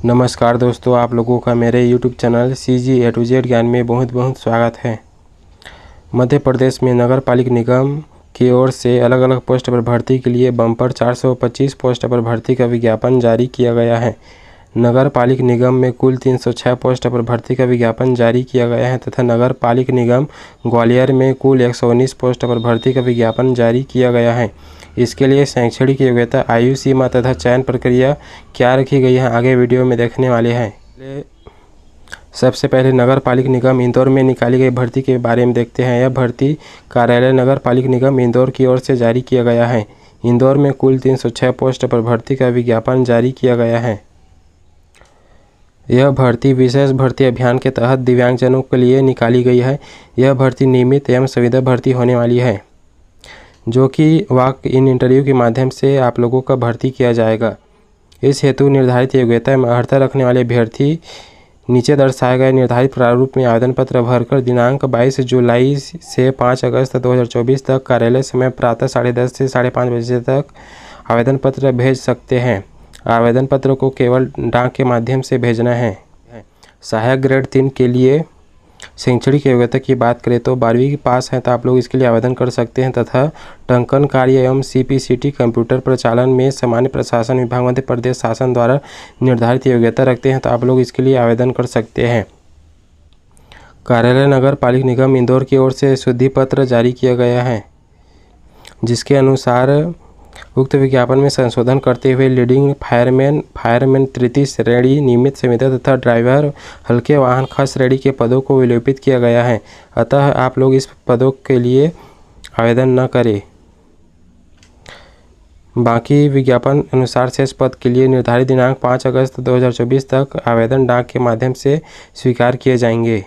नमस्कार दोस्तों, आप लोगों का मेरे YouTube channel CG A to Z ज्ञान में बहुत बहुत स्वागत है। मध्य प्रदेश में नगर पालिक निगम की ओर से अलग अलग पोस्ट पर भर्ती के लिए बम्पर 425 पोस्ट पर भर्ती का विज्ञापन जारी किया गया है। नगर पालिक निगम में कुल 306 पोस्ट पर भर्ती का विज्ञापन जारी किया गया है तथा नगर पालिक निगम ग्वालियर में कुल 119 पोस्ट पर भर्ती का विज्ञापन जारी किया गया है। इसके लिए शैक्षणिक योग्यता, आयु सीमा तथा चयन प्रक्रिया क्या रखी गई है, आगे वीडियो में देखने वाले हैं। सबसे पहले नगर पालिक निगम इंदौर में निकाली गई भर्ती के बारे में देखते हैं। यह भर्ती कार्यालय नगर पालिक निगम इंदौर की ओर से जारी किया गया है। इंदौर में कुल 306 पोस्ट पर भर्ती का विज्ञापन जारी किया गया है। यह भर्ती विशेष भर्ती अभियान के तहत दिव्यांगजनों के लिए निकाली गई है। यह भर्ती नियमित एवं संविदा भर्ती होने वाली है, जो कि वॉक इन इंटरव्यू के माध्यम से आप लोगों का भर्ती किया जाएगा। इस हेतु निर्धारित योग्यता में अर्हता रखने वाले अभ्यर्थी नीचे दर्शाए गए निर्धारित प्रारूप में आवेदन पत्र भरकर दिनांक 22 जुलाई से 5 अगस्त 2024 तक कार्यालय समय प्रातः 10:30 से 5:30 बजे तक आवेदन पत्र भेज सकते हैं। आवेदन पत्र को केवल डाक के माध्यम से भेजना है। सहायक ग्रेड 3 के लिए शैक्षणिक योग्यता की बात करें तो 12वीं पास है तो आप लोग इसके लिए आवेदन कर सकते हैं तथा टंकन कार्य एवं CPCT कंप्यूटर प्रचालन में सामान्य प्रशासन विभाग मध्य प्रदेश शासन द्वारा निर्धारित योग्यता रखते हैं तो आप लोग इसके लिए आवेदन कर सकते हैं। कार्यालय नगर पालिक निगम इंदौर की ओर से शुद्धि पत्र जारी किया गया है, जिसके अनुसार उक्त विज्ञापन में संशोधन करते हुए लीडिंग फायरमैन तृतीय श्रेणी, नियमित संविदा तथा ड्राइवर हल्के वाहन ख श्रेणी के पदों को विलोपित किया गया है। अतः आप लोग इस पदों के लिए आवेदन न करें। बाकी विज्ञापन अनुसार शेष पद के लिए निर्धारित दिनांक 5 अगस्त 2024 तक आवेदन डाक के माध्यम से स्वीकार किए जाएंगे।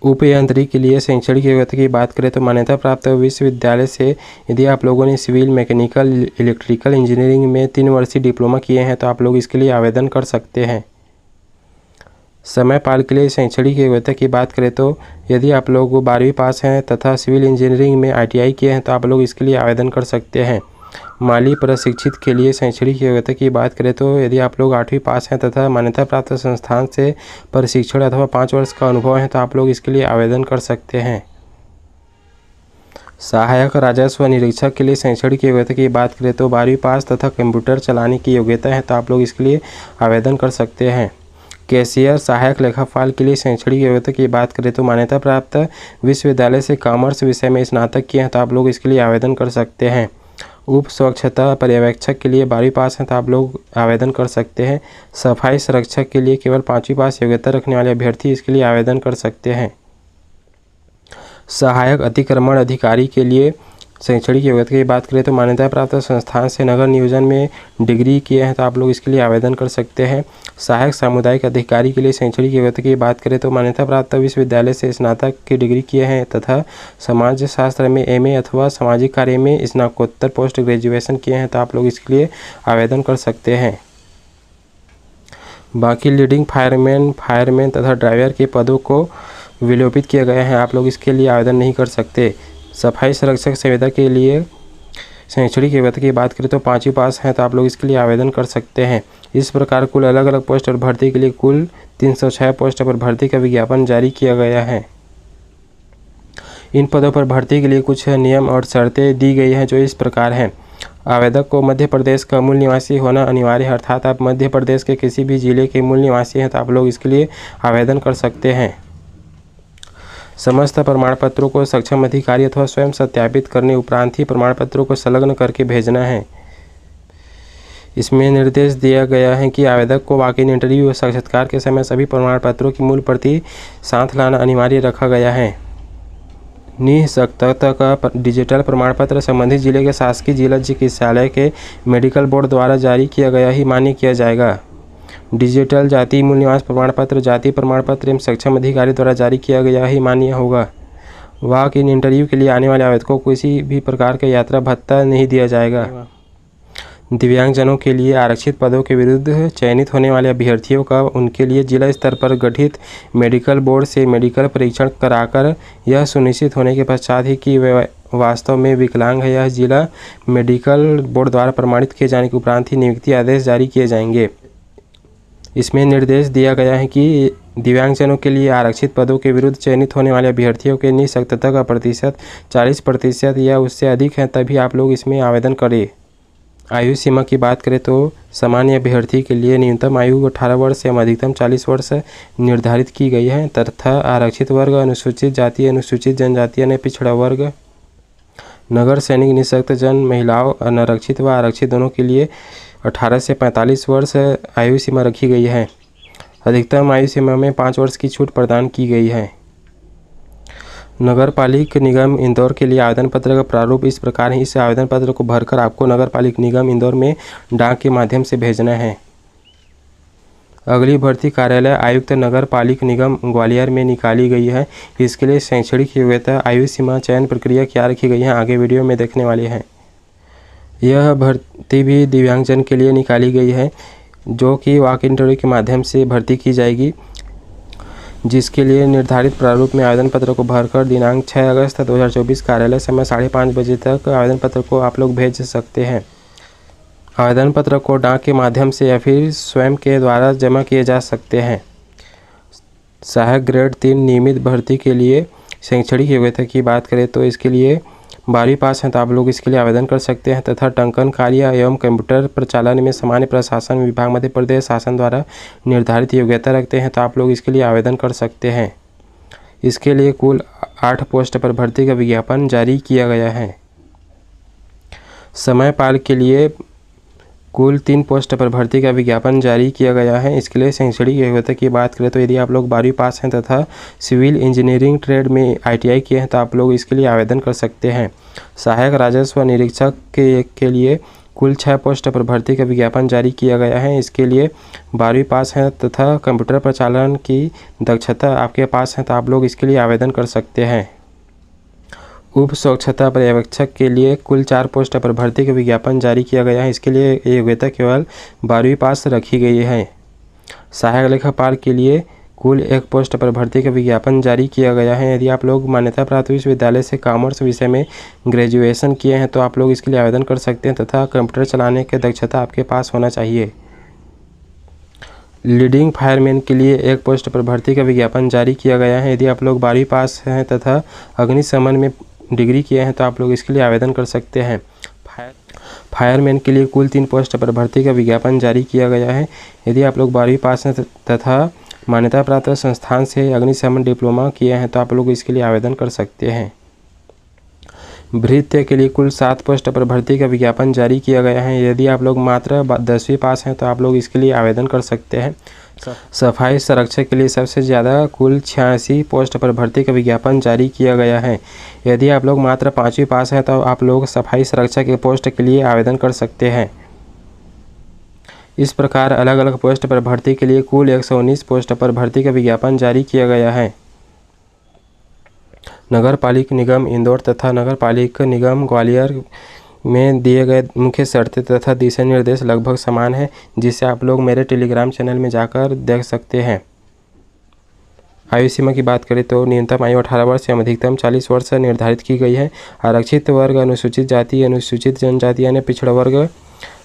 उपयंत्री के लिए शैक्षणिक योग्यता की बात करें तो मान्यता प्राप्त विश्वविद्यालय से यदि आप लोगों ने सिविल, मैकेनिकल, इलेक्ट्रिकल इंजीनियरिंग में 3 वर्षीय डिप्लोमा किए हैं तो आप लोग इसके लिए आवेदन कर सकते हैं। समयपाल के लिए शैक्षणिक योग्यता की बात करें तो यदि आप लोग 12वीं पास हैं तथा सिविल इंजीनियरिंग में ITI किए हैं तो आप लोग इसके लिए आवेदन कर सकते हैं। माली प्रशिक्षित के लिए शैक्षणिक योग्यता की बात करें तो यदि आप लोग 8वीं पास हैं तथा मान्यता प्राप्त संस्थान से प्रशिक्षण अथवा 5 वर्ष का अनुभव है तो आप लोग इसके लिए आवेदन कर सकते हैं। सहायक राजस्व निरीक्षक के लिए शैक्षणिक योग्यता की बात करें तो 12वीं पास तथा कंप्यूटर चलाने की योग्यता है तो आप लोग इसके लिए आवेदन कर सकते हैं। कैशियर सहायक लेखापाल के लिए शैक्षणिक योग्यता की बात करें तो मान्यता प्राप्त विश्वविद्यालय से कॉमर्स विषय में स्नातक किए हैं तो आप लोग इसके लिए आवेदन कर सकते हैं। उप स्वच्छता पर्यवेक्षक के लिए 12वीं पास हैं तो आप लोग आवेदन कर सकते हैं। सफाई संरक्षक के लिए केवल 5वीं पास योग्यता रखने वाले अभ्यर्थी इसके लिए आवेदन कर सकते हैं। सहायक अतिक्रमण अधिकारी के लिए शैक्षणिक योग्यता की बात करें तो मान्यता प्राप्त संस्थान से नगर नियोजन में डिग्री किए हैं तो आप लोग इसके लिए आवेदन कर सकते हैं। सहायक सामुदायिक अधिकारी के लिए शैक्षणिक योग्यता की बात करें तो मान्यता प्राप्त विश्वविद्यालय से स्नातक की डिग्री किए हैं तथा समाज शास्त्र में MA अथवा सामाजिक कार्य में स्नातकोत्तर पोस्ट ग्रेजुएशन किए हैं तो आप लोग इसके लिए आवेदन कर सकते हैं। बाकी लीडिंग फायरमैन तथा ड्राइवर के पदों को विलोपित किए गए हैं, आप लोग इसके लिए आवेदन नहीं कर सकते। सफाई संरक्षक संविदा के लिए शैक्षणिक योग्यता की बात करें तो 5वीं पास हैं तो आप लोग इसके लिए आवेदन कर सकते हैं। इस प्रकार कुल अलग अलग पोस्ट पर भर्ती के लिए कुल 306 पोस्ट पर भर्ती का विज्ञापन जारी किया गया है। इन पदों पर भर्ती के लिए कुछ नियम और शर्तें दी गई हैं जो इस प्रकार हैं। आवेदक को मध्य प्रदेश का मूल निवासी होना अनिवार्य है, अर्थात आप मध्य प्रदेश के किसी भी जिले के मूल निवासी हैं तो आप लोग इसके लिए आवेदन कर सकते हैं। समस्त प्रमाण पत्रों को सक्षम अधिकारी अथवा स्वयं सत्यापित करने उपरांत ही प्रमाण पत्रों को संलग्न करके भेजना है। इसमें निर्देश दिया गया है कि आवेदक को वॉक इन इंटरव्यू व साक्षात्कार के समय सभी प्रमाण पत्रों की मूल प्रति साथ लाना अनिवार्य रखा गया है। निःशक्तता का डिजिटल प्रमाण पत्र संबंधित जिले के शासकीय जिला चिकित्सालय के मेडिकल बोर्ड द्वारा जारी किया गया ही मान्य किया जाएगा। डिजिटल जाति मूल निवास प्रमाण पत्र जाति प्रमाण पत्र एवं सक्षम अधिकारी द्वारा जारी किया गया ही मान्य होगा। वॉक इन इंटरव्यू के लिए आने वाले आवेदकों को किसी भी प्रकार का यात्रा भत्ता नहीं दिया जाएगा। दिव्यांगजनों के लिए आरक्षित पदों के विरुद्ध चयनित होने वाले अभ्यर्थियों का उनके लिए जिला स्तर पर गठित मेडिकल बोर्ड से मेडिकल परीक्षण कराकर यह सुनिश्चित होने के पश्चात ही कि वे वास्तव में विकलांग है, यह जिला मेडिकल बोर्ड द्वारा प्रमाणित किए जाने के उपरांत ही नियुक्ति आदेश जारी किए जाएंगे। इसमें निर्देश दिया गया है कि दिव्यांगजनों के लिए आरक्षित पदों के विरुद्ध चयनित होने वाले अभ्यर्थियों के निःशक्तता का प्रतिशत 40% या उससे अधिक है, तभी आप लोग इसमें आवेदन करें। आयु सीमा की बात करें तो सामान्य अभ्यर्थी के लिए न्यूनतम आयु 18 वर्ष एवं अधिकतम 40 वर्ष निर्धारित की गई है तथा आरक्षित वर्ग, अनुसूचित जाति, अनुसूचित जनजाति ने पिछड़ा वर्ग, नगर सैनिक, निःशक्त जन, महिलाओं, अनारक्षित व आरक्षित दोनों के लिए 18 से 45 वर्ष आयु सीमा रखी गई है। अधिकतम आयु सीमा में 5 वर्ष की छूट प्रदान की गई है। नगर पालिक निगम इंदौर के लिए आवेदन पत्र का प्रारूप इस प्रकार है। इस आवेदन पत्र को भरकर आपको नगर पालिक निगम इंदौर में डाक के माध्यम से भेजना है। अगली भर्ती कार्यालय आयुक्त नगर पालिक निगम ग्वालियर में निकाली गई है। इसके लिए शैक्षणिक योग्यता, आयु सीमा, चयन प्रक्रिया क्या रखी गई है, आगे वीडियो में देखने वाले हैं। यह भर्ती भी दिव्यांगजन के लिए निकाली गई है, जो कि वॉक इंटरव्यू के माध्यम से भर्ती की जाएगी, जिसके लिए निर्धारित प्रारूप में आवेदन पत्र को भरकर दिनांक 6 अगस्त 2024 कार्यालय समय 5:30 बजे तक आवेदन पत्र को आप लोग भेज सकते हैं। आवेदन पत्र को डाक के माध्यम से या फिर स्वयं के द्वारा जमा किए जा सकते हैं। सहायक ग्रेड 3 नियमित भर्ती के लिए शैक्षणिक योग्यता की बात करें तो इसके लिए 12वीं पास हैं तो आप लोग इसके लिए आवेदन कर सकते हैं तथा टंकन कार्य एवं कंप्यूटर प्रचालन में सामान्य प्रशासन विभाग मध्य प्रदेश शासन द्वारा निर्धारित योग्यता रखते हैं तो आप लोग इसके लिए आवेदन कर सकते हैं। इसके लिए कुल 8 पोस्ट पर भर्ती का विज्ञापन जारी किया गया है। समयपाल के लिए कुल 3 पोस्ट पर भर्ती का विज्ञापन जारी किया गया है। इसके लिए शैक्षणिक योग्यता की बात करें तो यदि आप लोग 12वीं पास हैं तथा सिविल इंजीनियरिंग ट्रेड में ITI किए हैं तो आप लोग इसके लिए आवेदन कर सकते हैं। सहायक राजस्व निरीक्षक के लिए कुल 6 पोस्ट पर भर्ती का विज्ञापन जारी किया गया है। इसके लिए 12वीं पास हैं तथा कंप्यूटर प्रचालन की दक्षता आपके पास है तो आप लोग इसके लिए आवेदन कर सकते हैं। उप स्वच्छता पर्यवेक्षक के लिए कुल 4 पोस्ट पर भर्ती का विज्ञापन जारी किया गया है। इसके लिए योग्यता केवल 12वीं पास रखी गई है। सहायक लेखापाल के लिए कुल 1 पोस्ट पर भर्ती का विज्ञापन जारी किया गया है। यदि आप लोग मान्यता प्राप्त विश्वविद्यालय से कॉमर्स विषय में ग्रेजुएशन किए हैं तो आप लोग इसके लिए आवेदन कर सकते हैं तथा कंप्यूटर चलाने की दक्षता आपके पास होना चाहिए। लीडिंग फायरमैन के लिए 1 पोस्ट पर भर्ती का विज्ञापन जारी किया गया है। यदि आप लोग 12वीं पास हैं तथा अग्निशमन में डिग्री किए हैं तो आप लोग इसके लिए आवेदन कर सकते हैं। फायरमैन के लिए कुल 3 पोस्ट पर भर्ती का विज्ञापन जारी किया गया है। यदि आप लोग 12वीं पास हैं तथा मान्यता प्राप्त संस्थान से अग्निशमन डिप्लोमा किए हैं तो आप लोग इसके लिए आवेदन कर सकते हैं। भृत्य के लिए कुल 7 पोस्ट पर भर्ती का विज्ञापन जारी किया गया है। यदि आप लोग मात्र 10वीं पास हैं तो आप लोग इसके लिए आवेदन कर सकते हैं। सफाई संरक्षक के लिए सबसे ज़्यादा कुल 86 पोस्ट पर भर्ती का विज्ञापन जारी किया गया है। यदि आप लोग मात्र 5वीं पास हैं तो आप लोग सफाई संरक्षक के पोस्ट के लिए आवेदन कर सकते हैं। इस प्रकार अलग अलग पोस्ट पर भर्ती के लिए कुल 119 पोस्ट पर भर्ती का विज्ञापन जारी किया गया है। नगर पालिक निगम इंदौर तथा नगर पालिक निगम ग्वालियर में दिए गए मुख्य शर्तें तथा दिशा निर्देश लगभग समान है, जिसे आप लोग मेरे टेलीग्राम चैनल में जाकर देख सकते हैं। आयु सीमा की बात करें तो न्यूनतम आयु 18 वर्ष एवं अधिकतम 40 वर्ष निर्धारित की गई है। आरक्षित वर्ग, अनुसूचित जाति, अनुसूचित जनजाति यानी पिछड़ा वर्ग,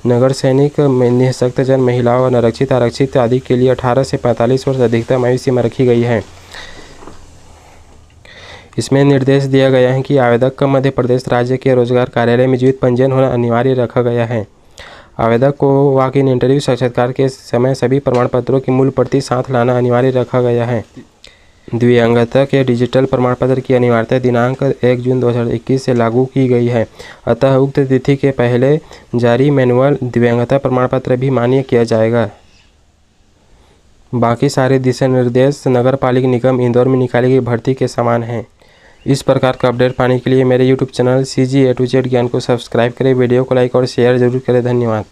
नगर सैनिक, निःशक्त जन, महिलाओं, अनारक्षित, आरक्षित आदि के लिए 18 से 45 वर्ष अधिकतम आयु सीमा रखी गई है। इसमें निर्देश दिया गया है कि आवेदक का मध्य प्रदेश राज्य के रोजगार कार्यालय में जीवित पंजीयन होना अनिवार्य रखा गया है। आवेदक को वॉक इन इंटरव्यू साक्षात्कार के समय सभी प्रमाण पत्रों की मूल प्रति साथ लाना अनिवार्य रखा गया है। दिव्यांगता के डिजिटल प्रमाण पत्र की अनिवार्यता दिनांक 1 जून 2021 से लागू की गई है। अतः उक्त तिथि के पहले जारी मैनुअल दिव्यांगता प्रमाण पत्र भी मान्य किया जाएगा। बाकी सारे दिशा निर्देश नगर पालिक निगम इंदौर में निकाली गई भर्ती के समान हैं। इस प्रकार का अपडेट पाने के लिए मेरे YouTube channel CG A to Z ज्ञान को सब्सक्राइब करें, वीडियो को लाइक और शेयर जरूर करें। धन्यवाद।